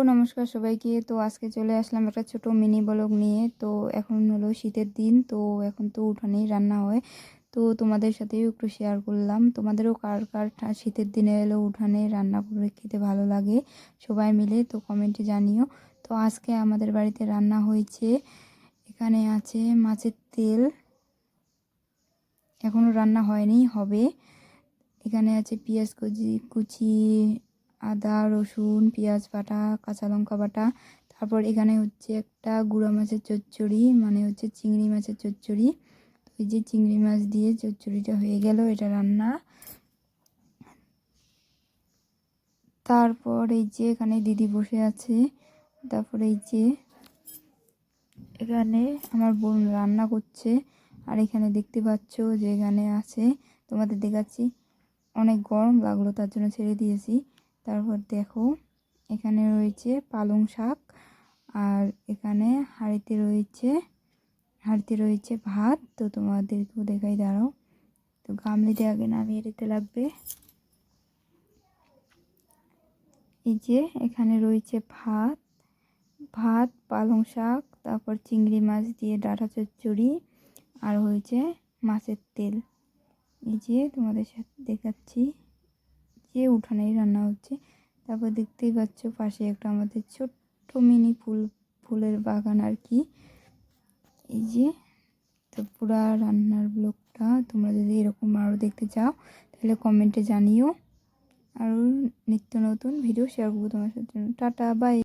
নমস্কার সবাইকে। তো আজকে চলে আসলাম একটা ছোট মিনি ব্লগ নিয়ে। তো এখন হলো শীতের দিন, তো এখন তো উঠানেই রান্না হয়। তো তোমাদের সাথেও একটু শেয়ার করলাম। তোমাদেরও কার কার শীতের দিনে এলো উঠানে রান্না করে খেতে ভালো লাগে সবাই মিলে, তো কমেন্টে জানিও। তো আজকে আমাদের বাড়িতে রান্না হয়েছে, এখানে আছে মাছের তেল, এখনও রান্না হয়নি, হবে। এখানে আছে পেঁয়াজ কুচি, আদা রসুন পেঁয়াজ বাটা, কাঁচা লঙ্কা বাটা। তারপর এখানে হচ্ছে একটা গুঁড়া মাছের চচ্চড়ি, মানে হচ্ছে চিংড়ি মাছের চচ্চড়ি। তো এই যে চিংড়ি মাছ দিয়ে চচ্চড়িটা হয়ে গেল, এটা রান্না। তারপর এই যে এখানে দিদি বসে আছে। তারপর এই যে এখানে আমার বোন রান্না করছে। আর এখানে দেখতে পাচ্ছ যে এখানে আছে, তোমাদের দেখাচ্ছি, অনেক গরম লাগলো তার জন্য ছেড়ে দিয়েছি। তারপর দেখো এখানে রয়েছে পালং শাক, আর এখানে হাঁড়িতে রয়েছে ভাত। তো তোমাদেরকেও দেখাই, দাঁড়াও। তো গামলিতে আগে নামিয়ে দিতে লাগবে। এই যে এখানে রয়েছে ভাত পালং শাক, তারপর চিংড়ি মাছ দিয়ে ডাঁটা চচ্চড়ি, আর হয়েছে মাছের তেল। এই যে তোমাদের সাথে দেখাচ্ছি যে উঠানেই রান্না হচ্ছে। তারপর দেখতেই পাচ্ছ পাশে একটা আমাদের ছোট্ট মিনি ফুলের বাগান আর কি। এই যে, তো পুরা রান্নার ব্লগটা তোমরা যদি এরকম আরও দেখতে চাও তাহলে কমেন্টে জানিও, আরও নিত্য নতুন ভিডিও শেয়ার করবো তোমার সাথে। Tata, by.